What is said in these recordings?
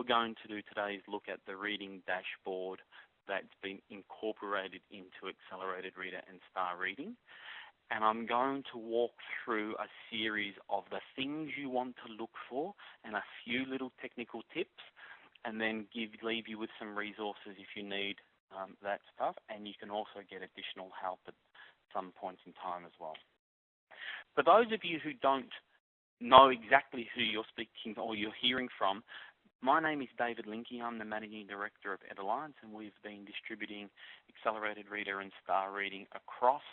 we're going to do today is look at the reading dashboard that's been incorporated into Accelerated Reader and Star Reading. And I'm going to walk through a series of the things you want to look for and a few little technical tips, and then leave you with some resources if you need that stuff, and you can also get additional help at some points in time as well. For those of you who don't know exactly who you're speaking or you're hearing from, my name is David Linke. I'm the Managing Director of EdAlliance, and we've been distributing Accelerated Reader and Star Reading across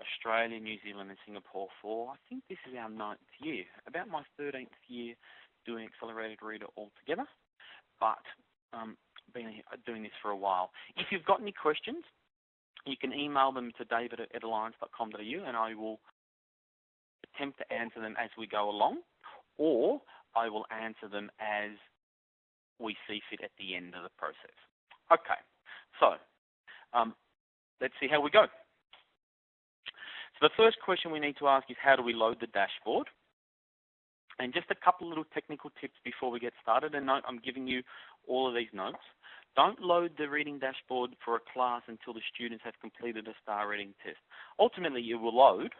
Australia, New Zealand and Singapore for, I think this is our 9th year, about my 13th year doing Accelerated Reader altogether, but been doing this for a while. If you've got any questions, you can email them to david@edalliance.com.au and I will attempt to answer them as we go along, or I will answer them as we see fit at the end of the process. Okay, so let's see how we go. So the first question we need to ask is, how do we load the dashboard? And just a couple little technical tips before we get started. And note, I'm giving you all of these notes. Don't load the reading dashboard for a class until the students have completed a Star Reading test. Ultimately, it will load,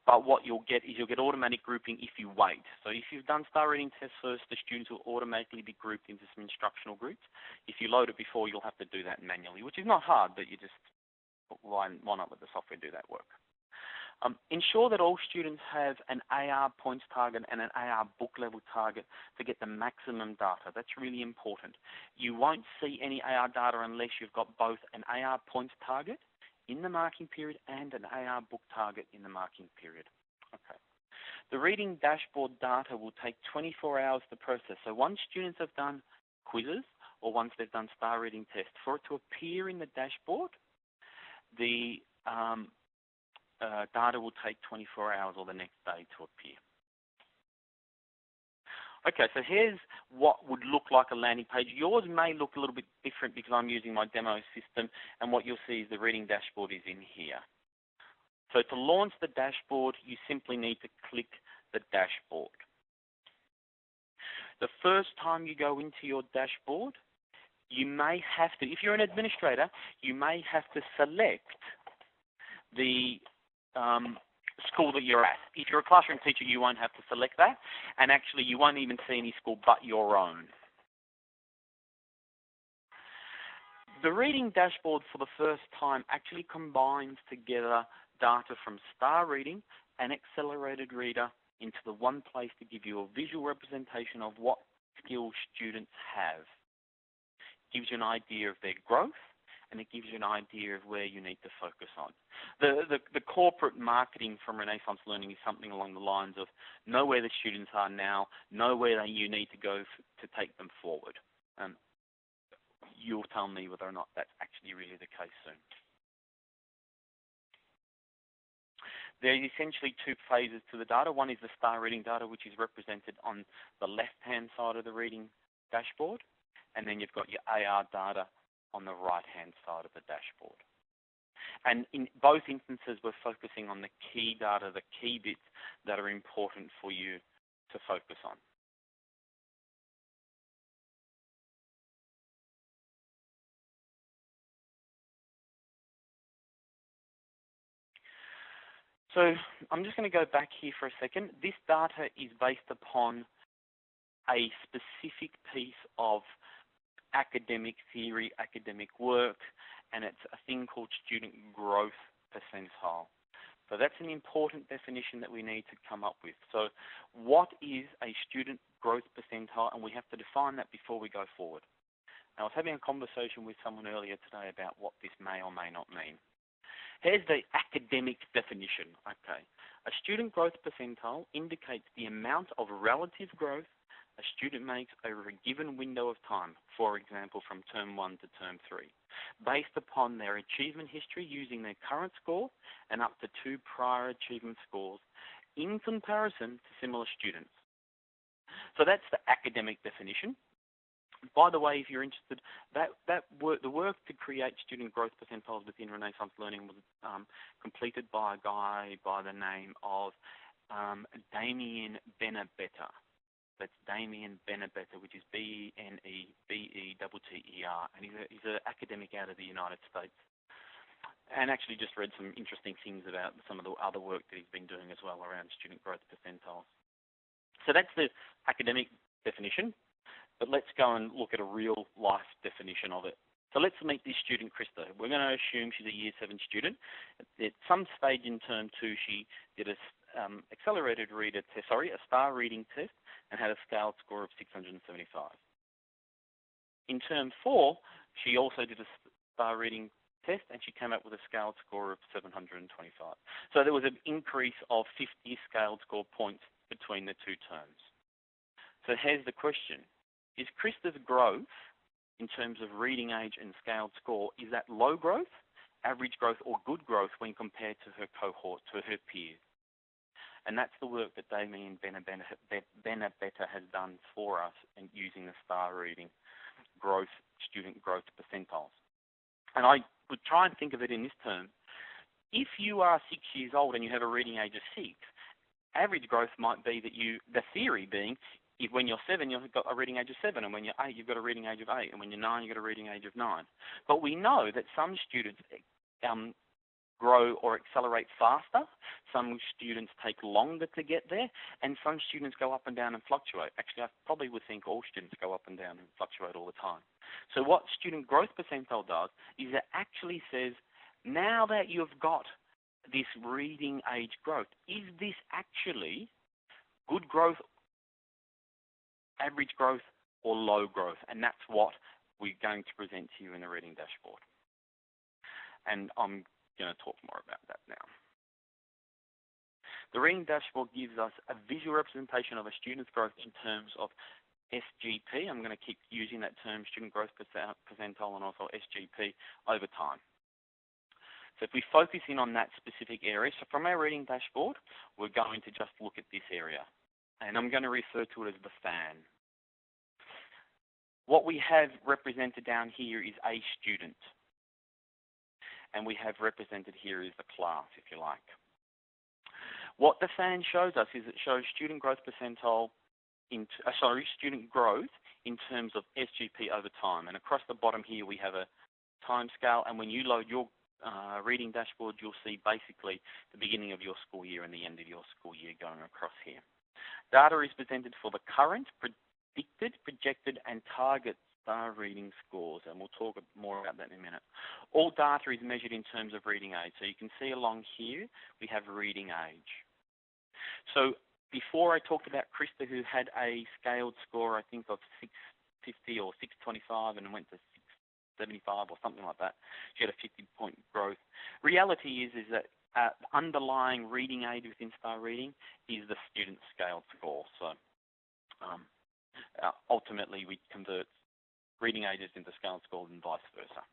but what you'll get is you'll get automatic grouping if you wait. So if you've done Star Reading tests first, the students will automatically be grouped into some instructional groups. If you load it before, you'll have to do that manually, which is not hard, but you just, why not let the software do that work? Ensure that all students have an AR points target and an AR book level target to get the maximum data. That's really important. You won't see any AR data unless you've got both an AR points target in the marking period and an AR book target in the marking period. Okay. The reading dashboard data will take 24 hours to process. So once students have done quizzes or once they've done Star Reading tests, for it to appear in the dashboard, the data will take 24 hours or the next day to appear. Okay, so here's what would look like a landing page. Yours may look a little bit different because I'm using my demo system, and what you'll see is the reading dashboard is in here. So to launch the dashboard, you simply need to click the dashboard. The first time you go into your dashboard, you may have to, if you're an administrator, you may have to select the school that you're at. If you're a classroom teacher, you won't have to select that, and actually you won't even see any school but your own. The reading dashboard for the first time actually combines together data from Star Reading and Accelerated Reader into the one place to give you a visual representation of what skills students have. It gives you an idea of their growth, and it gives you an idea of where you need to focus on. The corporate marketing from Renaissance Learning is something along the lines of know where the students are now, know where you need to go to take them forward. You'll tell me whether or not that's actually really the case soon. There are essentially two phases to the data. One is the Star Reading data, which is represented on the left-hand side of the reading dashboard, and then you've got your AR data on the right-hand side of the dashboard. And in both instances, we're focusing on the key data, the key bits that are important for you to focus on. So I'm just going to go back here for a second. This data is based upon a specific piece of academic theory, academic work, and it's a thing called student growth percentile. So that's an important definition that we need to come up with. So what is a student growth percentile? And we have to define that before we go forward. Now, I was having a conversation with someone earlier today about what this may or may not mean. Here's the academic definition. Okay. A student growth percentile indicates the amount of relative growth a student makes over a given window of time, for example, from term 1 to term 3, based upon their achievement history using their current score and up to 2 prior achievement scores in comparison to similar students. So that's the academic definition. By the way, if you're interested, the work to create student growth percentiles within Renaissance Learning was completed by a guy by the name of Damien Benabetta. That's Damien Benebetter, which is Benebetter, and he's an academic out of the United States. And actually just read some interesting things about some of the other work that he's been doing as well around student growth percentiles. So that's the academic definition, but let's go and look at a real life definition of it. So let's meet this student, Krista. We're going to assume she's a Year 7 student. At some stage in Term 2, she did a accelerated reader test, a STAR reading test, and had a scaled score of 675. In Term 4, she also did a STAR reading test, and she came up with a scaled score of 725. So there was an increase of 50 scaled score points between the two terms. So here's the question. Is Krista's growth in terms of reading age and scaled score, is that low growth, average growth, or good growth when compared to her cohort, to her peers? And that's the work that Damien Benebetter has done for us in using the STAR reading growth, student growth percentiles. And I would try and think of it in this term. If you are 6 years old and you have a reading age of 6, average growth might be that the theory being, if when you're 7, you've got a reading age of 7, and when you're 8, you've got a reading age of 8, and when you're 9, you've got a reading age of 9. But we know that some students grow or accelerate faster, some students take longer to get there, and some students go up and down and fluctuate. Actually, I probably would think all students go up and down and fluctuate all the time. So what student growth percentile does is it actually says, now that you've got this reading age growth, is this actually good growth, average growth, or low growth? And that's what we're going to present to you in the reading dashboard. And I'm going to talk more about that now. The reading dashboard gives us a visual representation of a student's growth in terms of SGP. I'm going to keep using that term, student growth percentile, and also SGP over time. So if we focus in on that specific area, so from our reading dashboard, we're going to just look at this area. And I'm going to refer to it as the fan. What we have represented down here is a student. And we have represented here is the class, if you like. What the fan shows us is it shows student growth percentile, student growth in terms of SGP over time. And across the bottom here, we have a time scale. And when you load your reading dashboard, you'll see basically the beginning of your school year and the end of your school year going across here. Data is presented for the current, predicted, projected, and target STAR reading scores, and we'll talk more about that in a minute. All data is measured in terms of reading age. So you can see along here, we have reading age. So before I talked about Krista, who had a scaled score, I think, of 650 or 625 and went to 675 or something like that. She had a 50-point growth. Reality is that underlying reading age within STAR reading is the student scaled score. So ultimately, we convert reading ages into scaled scores and vice versa.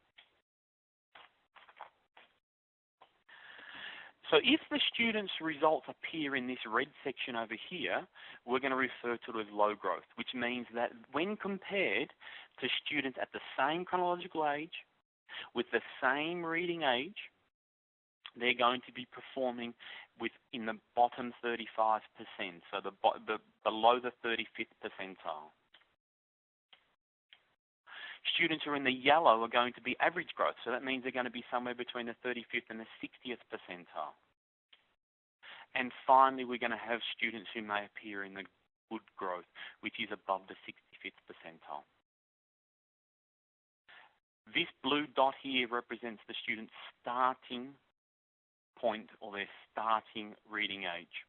So if the student's results appear in this red section over here, we're going to refer to it as low growth, which means that when compared to students at the same chronological age, with the same reading age, they're going to be performing in the bottom 35%, so below the 35th percentile. Students who are in the yellow are going to be average growth, so that means they're going to be somewhere between the 35th and the 60th percentile. And finally, we're going to have students who may appear in the good growth, which is above the 65th percentile. This blue dot here represents the student's starting point, or their starting reading age.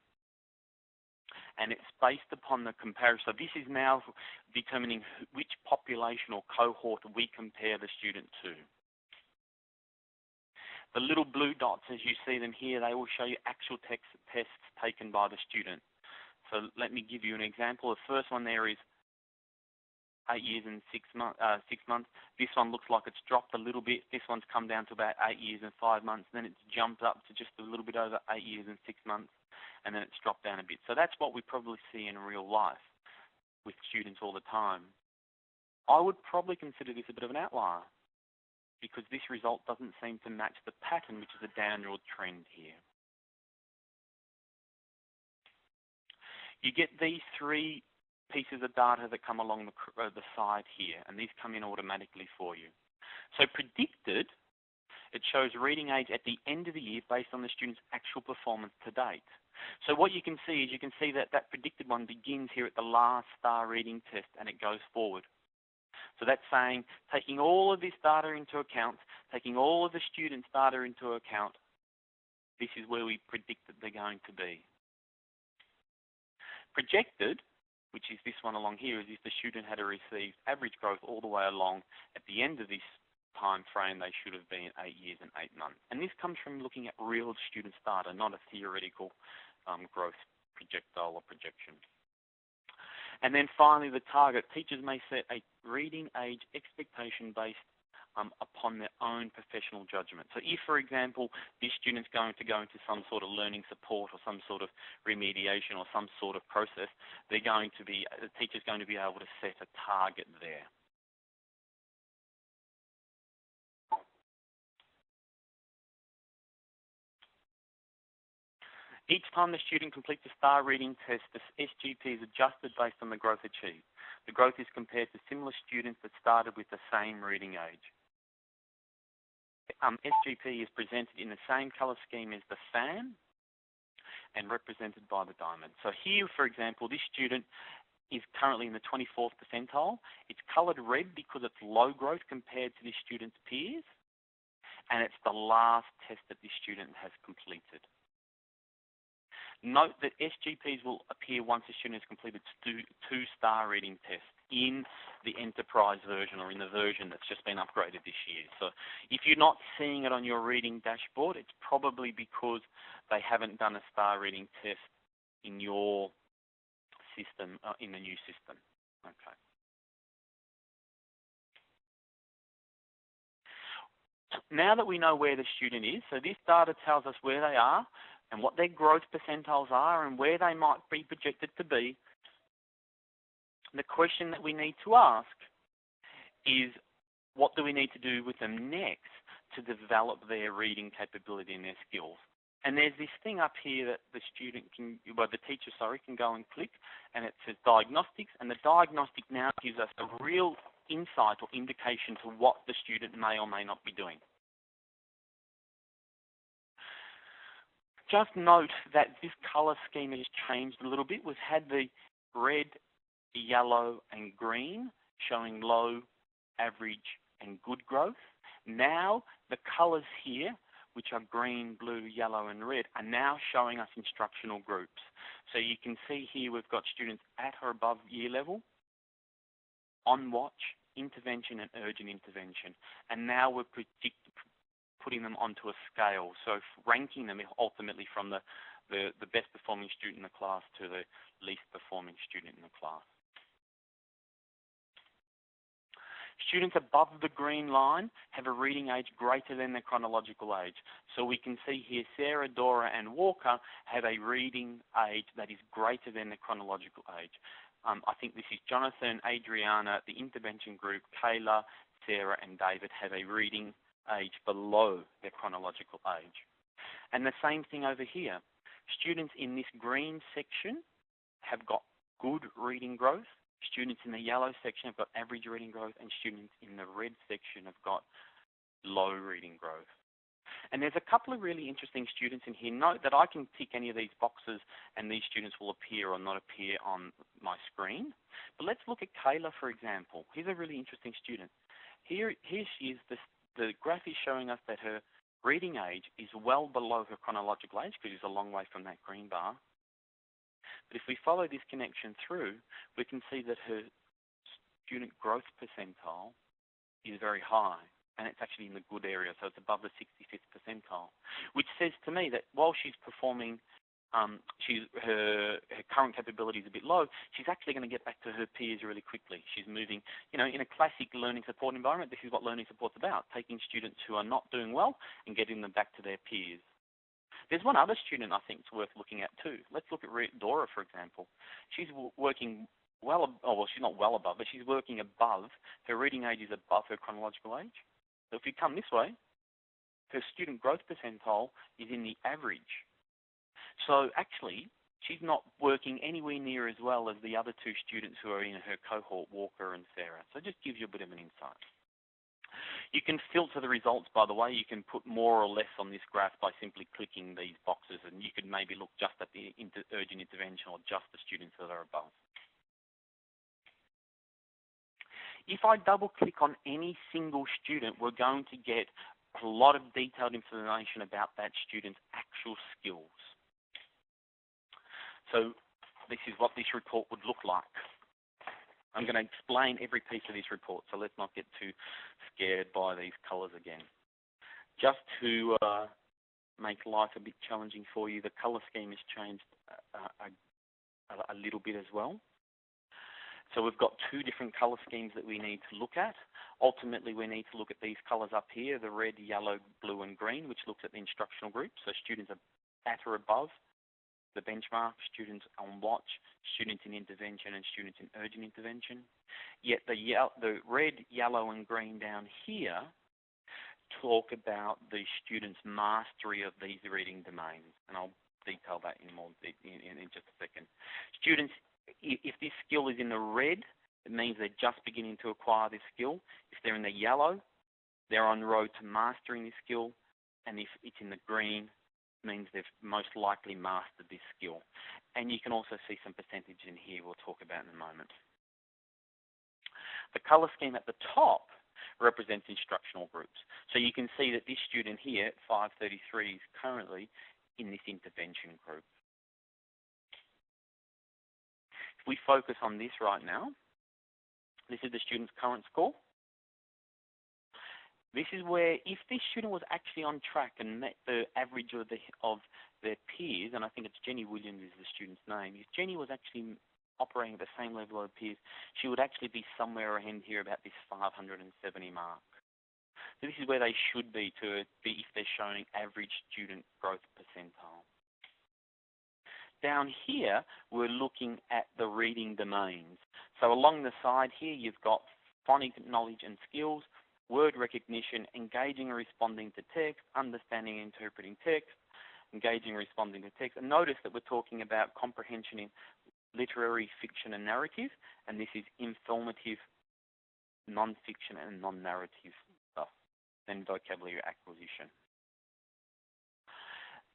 And it's based upon the comparison. So this is now determining which population or cohort we compare the student to. The little blue dots, as you see them here, they will show you actual tests taken by the student. So let me give you an example. The first one there is 8 years and 6 months. This one looks like it's dropped a little bit. This one's come down to about 8 years and 5 months. Then it's jumped up to just a little bit over 8 years and 6 months. And then it's dropped down a bit. So that's what we probably see in real life with students all the time. I would probably consider this a bit of an outlier because this result doesn't seem to match the pattern, which is a downward trend here. You get these three pieces of data that come along the side here, and these come in automatically for you. So predicted, it shows reading age at the end of the year based on the student's actual performance to date. So what you can see is that that predicted one begins here at the last STAR reading test and it goes forward. So that's saying, taking all of this data into account, taking all of the students' data into account, this is where we predict that they're going to be. Projected, which is this one along here, is if the student had received average growth all the way along at the end of this time frame, they should have been 8 years and 8 months. And this comes from looking at real students' data, not a theoretical growth projectile or projection. And then finally, the target. Teachers may set a reading age expectation based upon their own professional judgment. So if, for example, this student's going to go into some sort of learning support or some sort of remediation or some sort of process, the teacher's going to be able to set a target there. Each time the student completes a STAR reading test, the SGP is adjusted based on the growth achieved. The growth is compared to similar students that started with the same reading age. SGP is presented in the same colour scheme as the fan and represented by the diamond. So here, for example, this student is currently in the 24th percentile. It's coloured red because it's low growth compared to this student's peers, and it's the last test that this student has completed. Note that SGPs will appear once the student has completed two STAR reading tests in the enterprise version or in the version that's just been upgraded this year. So if you're not seeing it on your reading dashboard, it's probably because they haven't done a STAR reading test in your system, in the new system. Okay. Now that we know where the student is, so this data tells us where they are and what their growth percentiles are and where they might be projected to be, the question that we need to ask is, what do we need to do with them next to develop their reading capability and their skills? And there's this thing up here that the teacher can go and click, and it says diagnostics, and the diagnostic now gives us a real insight or indication to what the student may or may not be doing. Just note that this colour scheme has changed a little bit. We've had the red, yellow and green showing low, average and good growth. Now the colours here, which are green, blue, yellow and red, are now showing us instructional groups. So you can see here we've got students at or above year level, on watch, intervention and urgent intervention. And now we're putting them onto a scale, so ranking them ultimately from the best performing student in the class to the least performing student in the class. Students above the green line have a reading age greater than their chronological age. So we can see here Sarah, Dora and Walker have a reading age that is greater than their chronological age. I think this is Jonathan, Adriana, the intervention group, Kayla, Sarah and David have a reading age below their chronological age. And the same thing over here. Students in this green section have got good reading growth. Students in the yellow section have got average reading growth, and students in the red section have got low reading growth. And there's a couple of really interesting students in here. Note that I can tick any of these boxes and these students will appear or not appear on my screen. But let's look at Kayla, for example. Here's a really interesting student. Here she is. The graph is showing us that her reading age is well below her chronological age because she's a long way from that green bar. But if we follow this connection through, we can see that her student growth percentile is very high, and it's actually in the good area, so it's above the 65th percentile, which says to me that while she's performing, her current capability is a bit low, she's actually going to get back to her peers really quickly. She's moving, in a classic learning support environment. This is what learning support's about, taking students who are not doing well and getting them back to their peers. There's one other student I think is worth looking at too. Let's look at Dora, for example. She's working she's not well above, but she's working above. Her reading age is above her chronological age. So if you come this way, her student growth percentile is in the average. So actually, she's not working anywhere near as well as the other two students who are in her cohort, Walker and Sarah. So it just gives you a bit of an insight. You can filter the results, by the way. You can put more or less on this graph by simply clicking these boxes, and you could maybe look just at the urgent intervention or just the students that are above. If I double click on any single student, we're going to get a lot of detailed information about that student's actual skills. So this is what this report would look like. I'm going to explain every piece of this report, so let's not get too scared by these colours again. Just to make life a bit challenging for you, the colour scheme has changed a little bit as well. So we've got two different colour schemes that we need to look at. Ultimately, we need to look at these colours up here, the red, yellow, blue and green, which looks at the instructional group. So students are at or above the benchmark, students on watch, students in intervention and students in urgent intervention. Yet the red, yellow and green down here talk about the students' mastery of these reading domains. And I'll detail that in just a second. Students, if this skill is in the red, it means they're just beginning to acquire this skill. If they're in the yellow, they're on road to mastering this skill. And if it's in the green, it means they've most likely mastered this skill. And you can also see some percentage in here we'll talk about in a moment. The colour scheme at the top represents instructional groups. So you can see that this student here at 533 is currently in this intervention group. If we focus on this right now, this is the student's current score. This is where, if this student was actually on track and met the average of their peers, and I think it's Jenny Williams is the student's name, if Jenny was actually operating at the same level of peers, she would actually be somewhere around here about this 570 mark. So this is where they should be to be if they're showing average student growth percentile. Down here, we're looking at the reading domains. So along the side here, you've got phonic knowledge and skills, word recognition, engaging and responding to text, understanding and interpreting text, engaging and responding to text. And notice that we're talking about comprehension in literary fiction and narrative, and this is informative, non-fiction and non-narrative stuff, and vocabulary acquisition.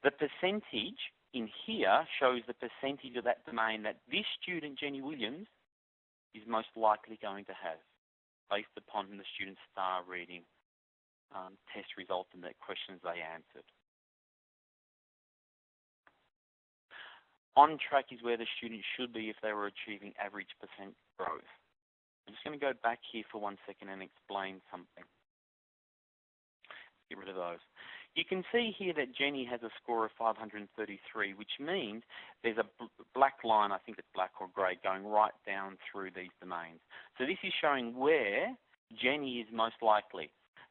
The percentage in here shows the percentage of that domain that this student, Jenny Williams, is most likely going to have, based upon the student's STAR reading test results and the questions they answered. On track is where the student should be if they were achieving average percent growth. I'm just going to go back here for 1 second and explain something. Get rid of those. You can see here that Jenny has a score of 533, which means there's a black line, I think it's black or grey, going right down through these domains. So this is showing where Jenny is most likely.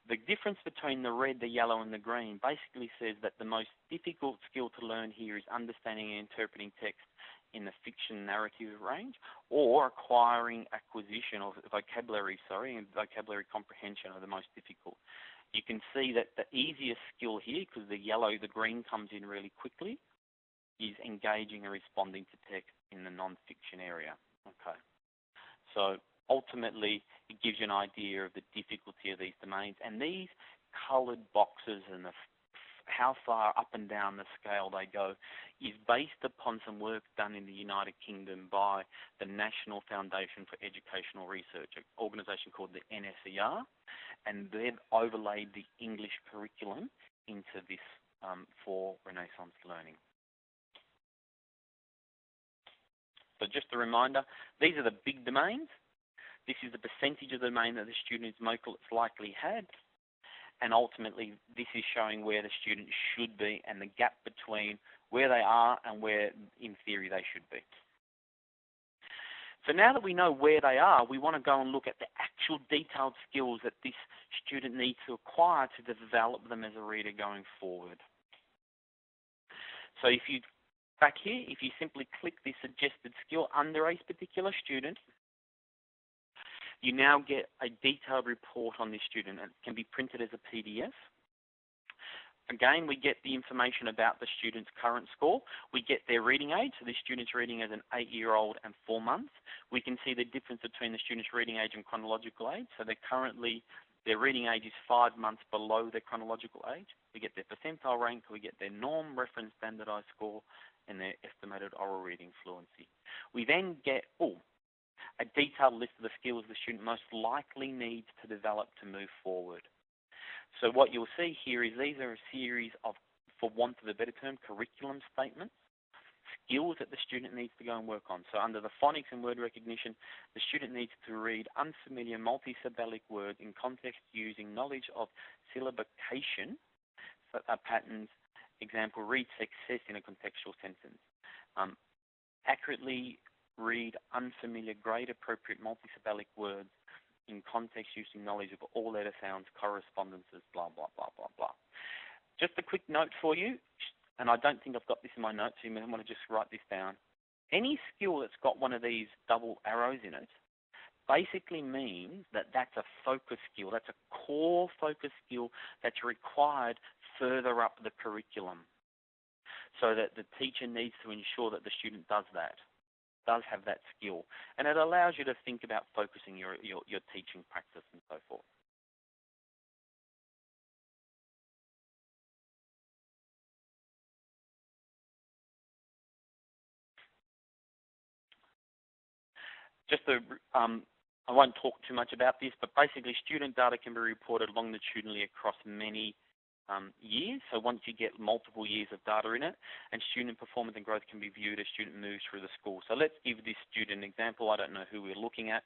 The difference between the red, the yellow and the green basically says that the most difficult skill to learn here is understanding and interpreting text in the fiction narrative range, or acquiring acquisition of vocabulary, and vocabulary comprehension are the most difficult. You can see that the easiest skill here, because the yellow, the green comes in really quickly, is engaging and responding to text in the non-fiction area. Okay. So ultimately, it gives you an idea of the difficulty of these domains. And these coloured boxes and how far up and down the scale they go is based upon some work done in the United Kingdom by the National Foundation for Educational Research, an organisation called the NSER, and they've overlaid the English curriculum into this for Renaissance learning. So just a reminder, these are the big domains. This is the percentage of the domain that the student is most likely had. And ultimately, this is showing where the student should be and the gap between where they are and where, in theory, they should be. So now that we know where they are, we want to go and look at the actual detailed skills that this student needs to acquire to develop them as a reader going forward. So if you, back here, if you simply click the suggested skill under a particular student, you now get a detailed report on this student, and it can be printed as a PDF. Again, we get the information about the student's current score. We get their reading age. So this student's reading as an 8-year-old and 4 months. We can see the difference between the student's reading age and chronological age. So their reading age is 5 months below their chronological age. We get their percentile rank. We get their norm reference standardized score and their estimated oral reading fluency. We then get a detailed list of the skills the student most likely needs to develop to move forward. So what you'll see here is these are a series of, for want of a better term, curriculum statements, skills that the student needs to go and work on. So under the phonics and word recognition, the student needs to read unfamiliar multisyllabic words in context using knowledge of syllabication patterns. Example, read success in a contextual sentence. Accurately read unfamiliar grade-appropriate multisyllabic words in context using knowledge of all letter sounds, correspondences, blah, blah, blah, blah, blah. Just a quick note for you, and I don't think I've got this in my notes, so you might want to just write this down. Any skill that's got one of these double arrows in it basically means that that's a focus skill. That's a core focus skill that's required further up the curriculum, so that the teacher needs to ensure that the student does have that skill. And it allows you to think about focusing your teaching practice and so forth. I won't talk too much about this, but basically student data can be reported longitudinally across many years. So once you get multiple years of data in it, and student performance and growth can be viewed as student moves through the school. So let's give this student an example. I don't know who we're looking at,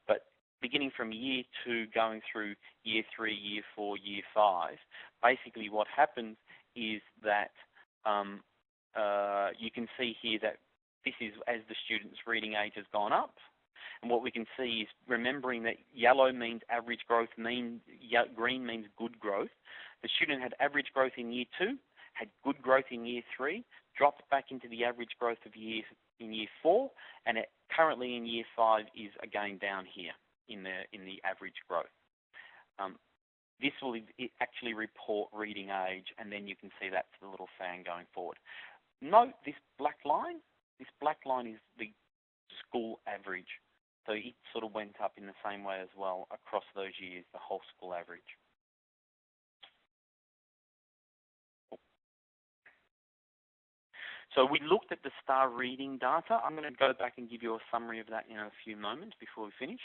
but beginning from year 2, going through year 3, year 4, year 5, basically what happens is that you can see here that this is as the student's reading age has gone up. And what we can see is, remembering that yellow means average growth, green means good growth. The student had average growth in year 2, had good growth in year 3, dropped back into the average growth of in year 4, and currently in year 5 is again down here in the average growth. This will actually report reading age, and then you can see that's the little fan going forward. Note this black line. This black line is the school average. So it sort of went up in the same way as well across those years, the whole school average. So we looked at the STAR reading data. I'm going to go back and give you a summary of that in a few moments before we finish.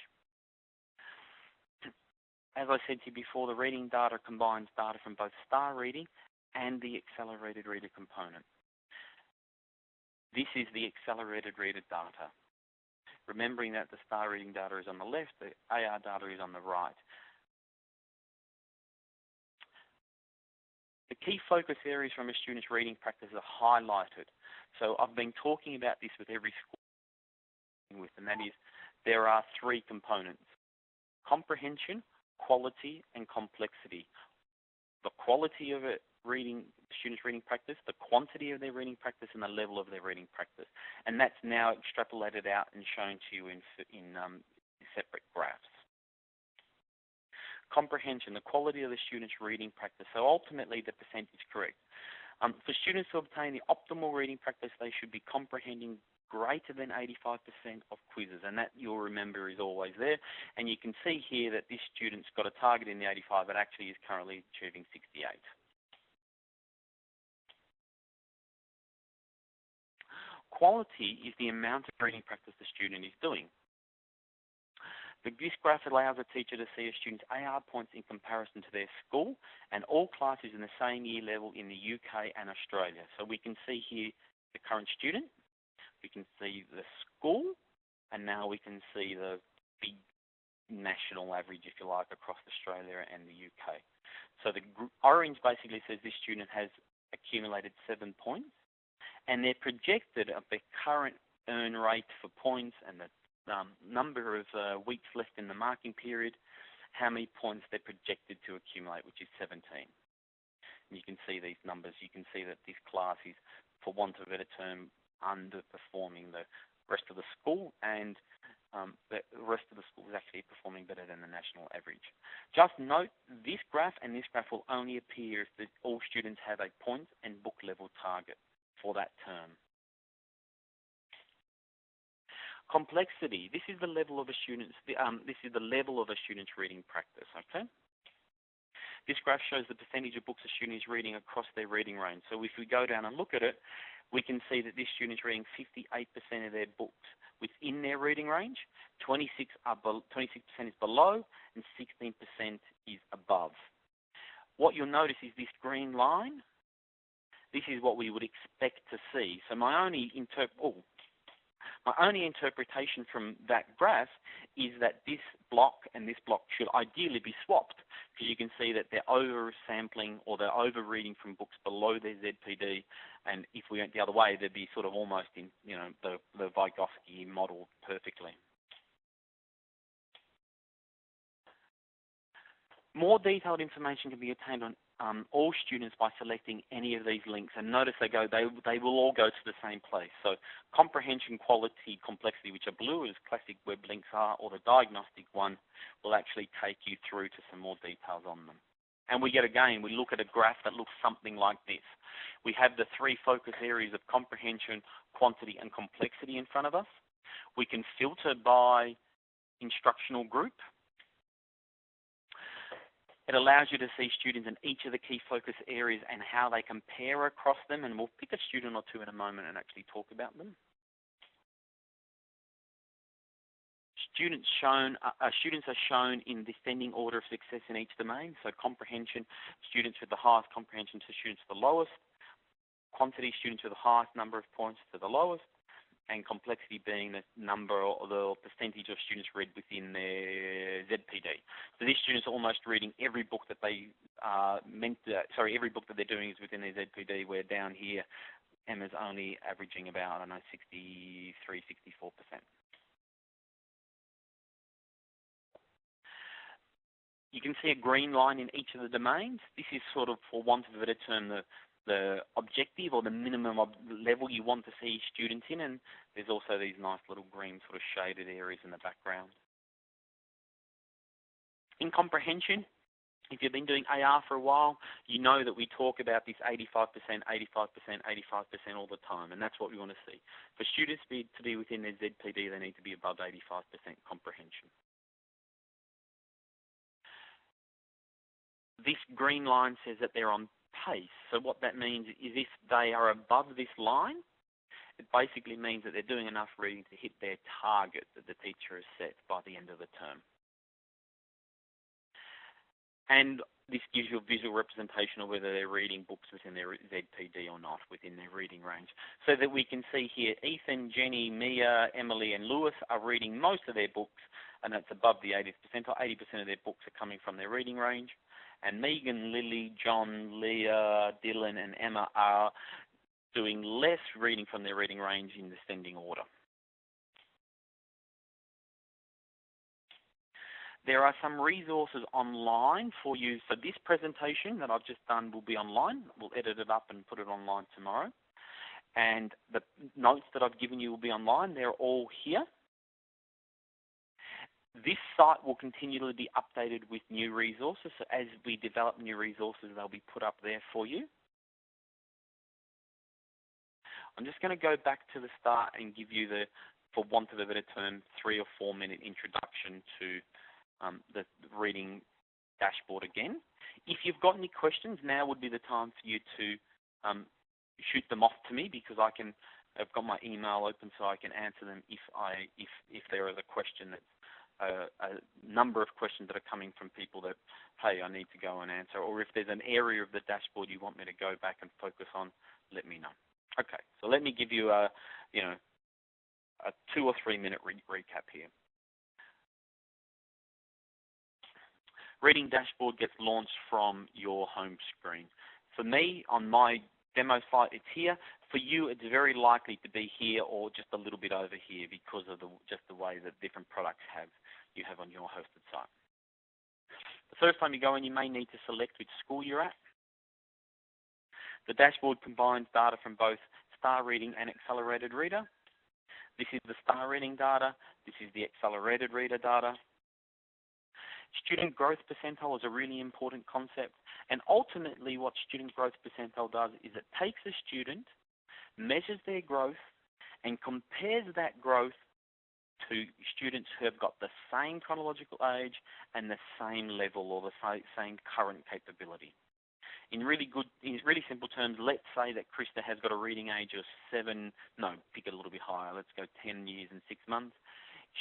As I said to you before, the reading data combines data from both STAR reading and the accelerated reader component. This is the accelerated reader data. Remembering that the STAR reading data is on the left, the AR data is on the right. The key focus areas from a student's reading practice are highlighted. So I've been talking about this with every school, and that is there are 3 components: comprehension, quality, and complexity. The quality of it, students' reading practice, the quantity of their reading practice, and the level of their reading practice. And that's now extrapolated out and shown to you in separate graphs. Comprehension, the quality of the student's reading practice. So ultimately, the percentage correct. For students to obtain the optimal reading practice, they should be comprehending greater than 85% of quizzes, and that, you'll remember, is always there. And you can see here that this student's got a target in the 85, but actually is currently achieving 68. Quality is the amount of reading practice the student is doing. This graph allows a teacher to see a student's AR points in comparison to their school and all classes in the same year level in the UK and Australia. So we can see here the current student, we can see the school, and now we can see the big national average, if you like, across Australia and the UK. So the orange basically says this student has accumulated 7 points, and they're projected of their current earn rate for points and the number of weeks left in the marking period, how many points they're projected to accumulate, which is 17. And you can see these numbers. You can see that this class is, for want of a better term, underperforming the rest of the school, and the rest of the school is actually performing better than the national average. Just note, this graph and this graph will only appear if all students have a point and book level target for that term. Complexity. This is the level of a student's. This is the level of a student's reading practice. Okay. This graph shows the percentage of books a student is reading across their reading range. So if we go down and look at it, we can see that this student is reading 58% of their books within their reading range, 26% is below, and 16% is above. What you'll notice is this green line. This is what we would expect to see. So my only interpretation from that graph is that this block and this block should ideally be swapped, because you can see that they're over-sampling or they're over-reading from books below their ZPD, and if we went the other way, they'd be sort of almost in, the Vygotsky model perfectly. More detailed information can be obtained on all students by selecting any of these links, and notice they will all go to the same place. So comprehension, quality, complexity, which are blue as classic web links are, or the diagnostic one will actually take you through to some more details on them. And we look at a graph that looks something like this. We have the three focus areas of comprehension, quantity, and complexity in front of us. We can filter by instructional group. It allows you to see students in each of the key focus areas and how they compare across them, and we'll pick a student or two in a moment and actually talk about them. Students are shown in descending order of success in each domain. So comprehension, students with the highest comprehension to students with the lowest. Quantity, students with the highest number of points to the lowest. And complexity being the number or the percentage of students read within their ZPD. So these students are almost reading every book that they every book that they're doing is within their ZPD, where down here, Emma's only averaging about, I don't know, 63, 64%. You can see a green line in each of the domains. This is sort of, for want of a better term, the objective or the minimum level you want to see students in, and there's also these nice little green sort of shaded areas in the background. In comprehension, if you've been doing AR for a while, you know that we talk about this 85%, 85%, 85% all the time, and that's what we want to see. For students to be within their ZPD, they need to be above 85% comprehension. This green line says that they're on pace. So what that means is if they are above this line, it basically means that they're doing enough reading to hit their target that the teacher has set by the end of the term. And this gives you a visual representation of whether they're reading books within their ZPD or not, within their reading range. So that we can see here, Ethan, Jenny, Mia, Emily, and Lewis are reading most of their books, and that's above the 80th percentile. 80% of their books are coming from their reading range. And Megan, Lily, John, Leah, Dylan, and Emma are doing less reading from their reading range in descending order. There are some resources online for you. So this presentation that I've just done will be online. We'll edit it up and put it online tomorrow. And the notes that I've given you will be online. They're all here. This site will continually be updated with new resources. So as we develop new resources, they'll be put up there for you. I'm just going to go back to the start and give you the, for want of a better term, 3 or 4 minute introduction to the reading dashboard again. If you've got any questions, now would be the time for you to shoot them off to me, because I've got my email open so I can answer them if there is a question that's a number of questions that are coming from people that, hey, I need to go and answer, or if there's an area of the dashboard you want me to go back and focus on, let me know. Okay, so let me give you a 2 or 3 minute recap here. Reading dashboard gets launched from your home screen. For me, on my demo site, it's here. For you, it's very likely to be here or just a little bit over here because of just the way that different products you have on your hosted site. The first time you go in, you may need to select which school you're at. The dashboard combines data from both Star Reading and Accelerated Reader. This is the star reading data. This is the accelerated reader data. Student growth percentile is a really important concept. And ultimately what student growth percentile does is it takes a student, measures their growth, and compares that growth to students who have got the same chronological age and the same level or the same current capability. In really simple terms, let's say that Krista has got a reading age of pick it a little bit higher, let's go 10 years and 6 months.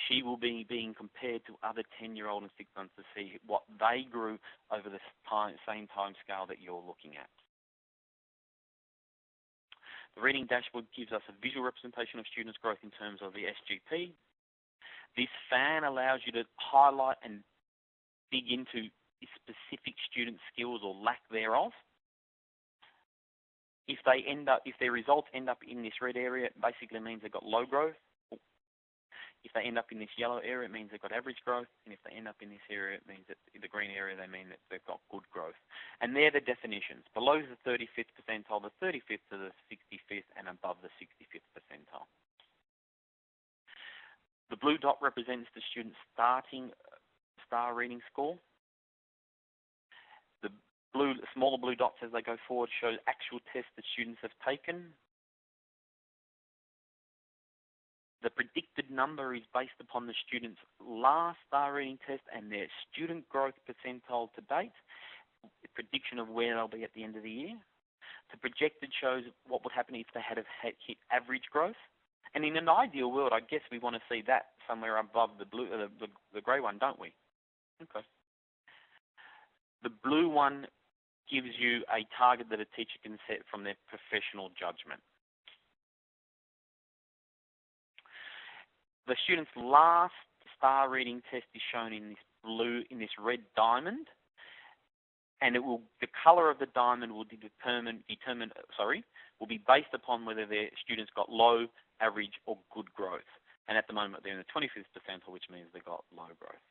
She will be being compared to other 10-year-old in 6 months to see what they grew over the same time scale that you're looking at. The reading dashboard gives us a visual representation of students' growth in terms of the SGP. This fan allows you to highlight and dig into specific student skills or lack thereof. If their results end up in this red area, it basically means they've got low growth. If they end up in this yellow area, it means they've got average growth. And if they end up in this area, it means that in the green area, they mean that they've got good growth. And they're the definitions. Below the 35th percentile, the 35th to the 65th, and above the 65th percentile. The blue dot represents the student's starting star reading score. The smaller blue dots as they go forward show actual tests that students have taken. The predicted number is based upon the student's last star reading test and their student growth percentile to date, the prediction of where they'll be at the end of the year. The projected shows what would happen if they had hit average growth. And in an ideal world, I guess we want to see that somewhere above the grey one, don't we? Okay. The blue one gives you a target that a teacher can set from their professional judgment. The student's last star reading test is shown in this red diamond, and the colour of the diamond will be based upon whether their students got low, average, or good growth. And at the moment, they're in the 25th percentile, which means they got low growth.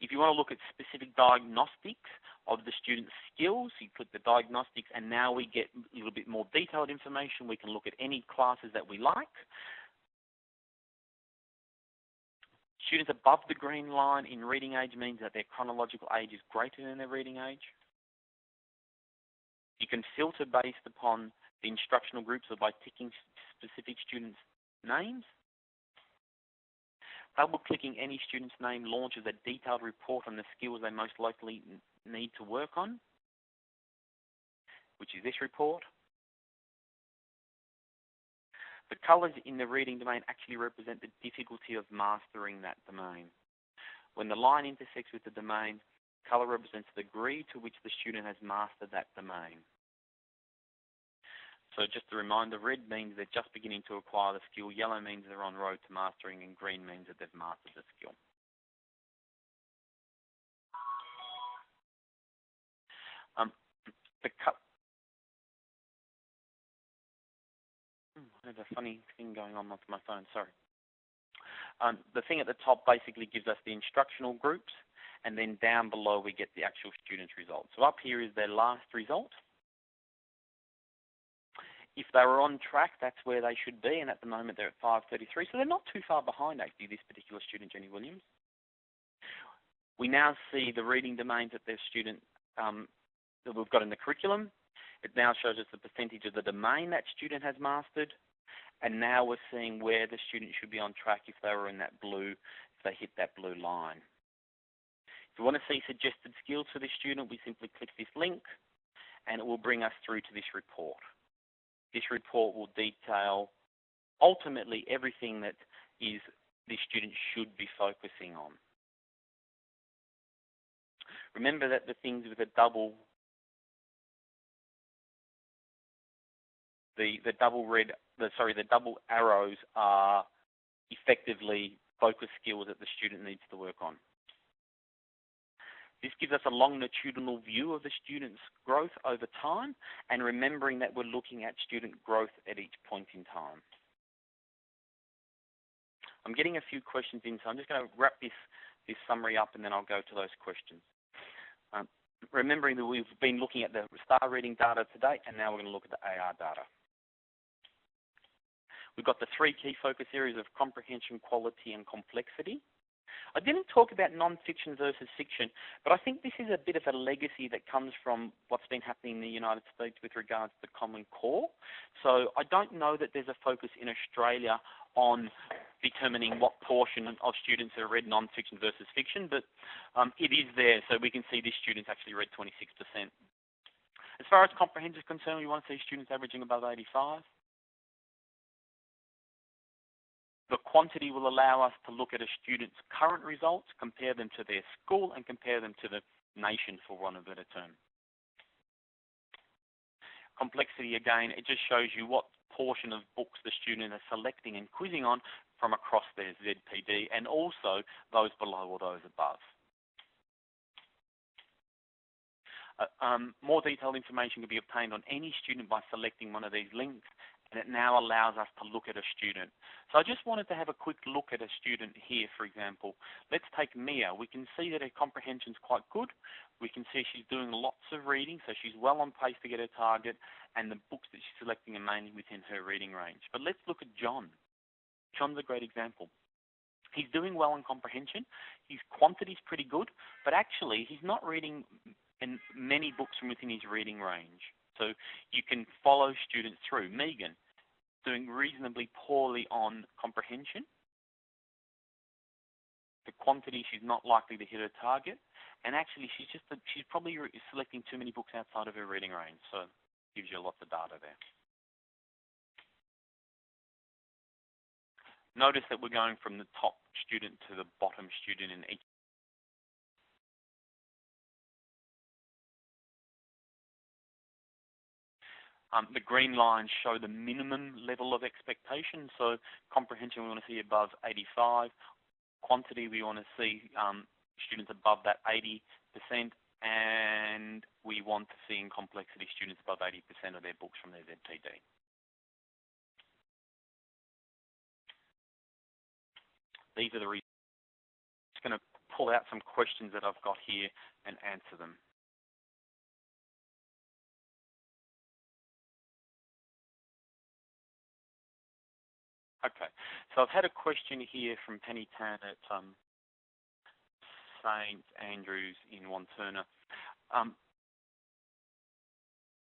If you want to look at specific diagnostics of the student's skills, you click the diagnostics, and now we get a little bit more detailed information. We can look at any classes that we like. Students above the green line in reading age means that their chronological age is greater than their reading age. You can filter based upon the instructional groups or by ticking specific students' names. Double-clicking any student's name launches a detailed report on the skills they most likely need to work on, which is this report. The colours in the reading domain actually represent the difficulty of mastering that domain. When the line intersects with the domain, colour represents the degree to which the student has mastered that domain. So just a reminder, red means they're just beginning to acquire the skill, yellow means they're on road to mastering, and green means that they've mastered the skill. I have a funny thing going on with my phone, sorry. The thing at the top basically gives us the instructional groups, and then down below we get the actual student's results. So up here is their last result. If they were on track, that's where they should be, and at the moment they're at 533, so they're not too far behind, actually, this particular student, Jenny Williams. We now see the reading domains that their student, that we've got in the curriculum. It now shows us the percentage of the domain that student has mastered, and now we're seeing where the student should be on track if they were in that blue, if they hit that blue line. If we want to see suggested skills for this student, we simply click this link, and it will bring us through to this report. This report will detail ultimately everything that this student should be focusing on. Remember that the things with the double arrows are effectively focus skills that the student needs to work on. This gives us a longitudinal view of the student's growth over time, and remembering that we're looking at student growth at each point in time. I'm getting a few questions in, so I'm just going to wrap this summary up, and then I'll go to those questions. Remembering that we've been looking at the star reading data to date, and now we're going to look at the AR data. We've got the 3 key focus areas of comprehension, quality, and complexity. I didn't talk about non-fiction versus fiction, but I think this is a bit of a legacy that comes from what's been happening in the United States with regards to the Common Core. So I don't know that there's a focus in Australia on determining what portion of students have read non-fiction versus fiction, but it is there. So we can see these students actually read 26%. As far as comprehension is concerned, we want to see students averaging above 85. The quantity will allow us to look at a student's current results, compare them to their school, and compare them to the nation, for want of a better term. Complexity, again, it just shows you what portion of books the student is selecting and quizzing on from across their ZPD, and also those below or those above. More detailed information can be obtained on any student by selecting one of these links, and it now allows us to look at a student. So I just wanted to have a quick look at a student here, for example. Let's take Mia. We can see that her comprehension is quite good. We can see she's doing lots of reading, so she's well on pace to get her target, and the books that she's selecting are mainly within her reading range. But let's look at John. John's a great example. He's doing well in comprehension. His quantity is pretty good, but actually he's not reading in many books from within his reading range. So you can follow students through. Megan, doing reasonably poorly on comprehension. The quantity, she's not likely to hit her target. And actually, she's probably selecting too many books outside of her reading range. So it gives you lots of data there. Notice that we're going from the top student to the bottom student in each. The green lines show the minimum level of expectation. So comprehension, we want to see above 85. Quantity, we want to see students above that 80%. And we want to see in complexity students above 80% of their books from their ZPD. These are the reasons. I'm just going to pull out some questions that I've got here and answer them. Okay, so I've had a question here from Penny Tan at St Andrews in Wantirna.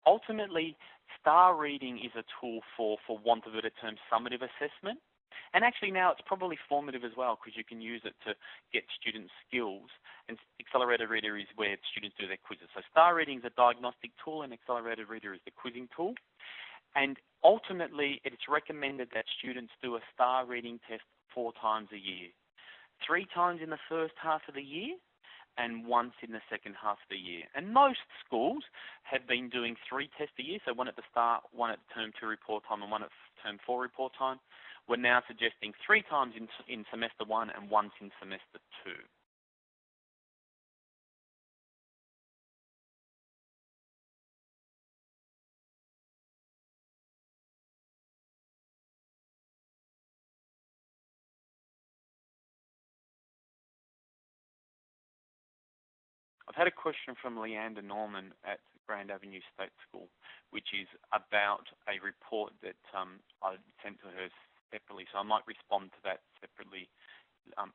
Ultimately, star reading is a tool for want of a better term, summative assessment. And actually now it's probably formative as well, because you can use it to get student skills. And Accelerated Reader is where students do their quizzes. So star reading is a diagnostic tool, and Accelerated Reader is the quizzing tool. And ultimately, it's recommended that students do a star reading test 4 times a year. 3 times in the first half of the year and once in the second half of the year. And most schools have been doing 3 tests a year, so one at the start, one at term 2 report time, and one at term 4 report time. We're now suggesting 3 times in semester 1 and once in semester 2. I've had a question from Leander Norman at Grand Avenue State School, which is about a report that I sent to her separately, so I might respond to that separately,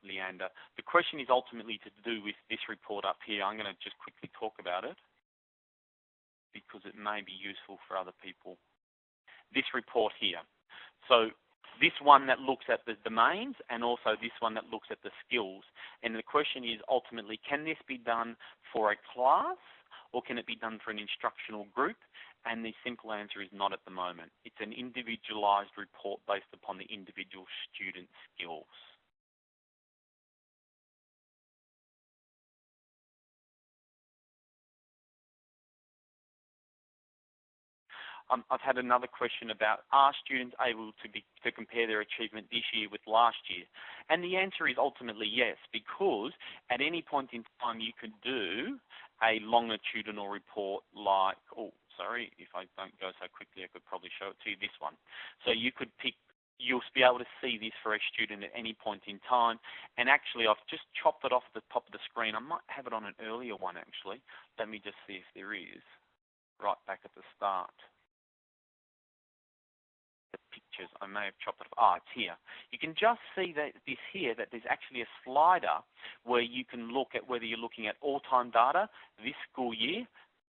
Leander. The question is ultimately to do with this report up here. I'm going to just quickly talk about it because it may be useful for other people. This report here. So this one that looks at the domains and also this one that looks at the skills. And the question is ultimately, can this be done for a class or can it be done for an instructional group? And the simple answer is not at the moment. It's an individualized report based upon the individual student skills. I've had another question about, are students able to compare their achievement this year with last year? And the answer is ultimately yes, because at any point in time you could do a longitudinal report like, if I don't go so quickly, I could probably show it to you, this one. So you could pick, you'll be able to see this for a student at any point in time. And actually, I've just chopped it off the top of the screen. I might have it on an earlier one, actually. Let me just see if there is, right back at the start. The pictures. I may have chopped it off. Ah, it's here. You can just see that that there's actually a slider where you can look at whether you're looking at all-time data this school year,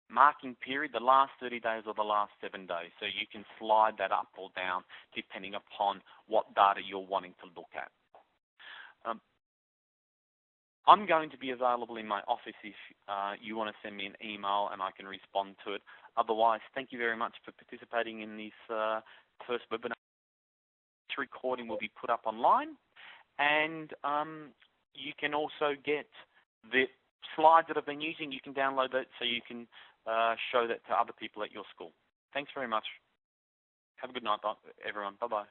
marking period, the last 30 days or the last 7 days. So you can slide that up or down depending upon what data you're wanting to look at. I'm going to be available in my office if you want to send me an email and I can respond to it. Otherwise, thank you very much for participating in this first webinar. This recording will be put up online, and you can also get the slides that I've been using. You can download that so you can show that to other people at your school. Thanks very much. Have a good night, everyone. Bye-bye.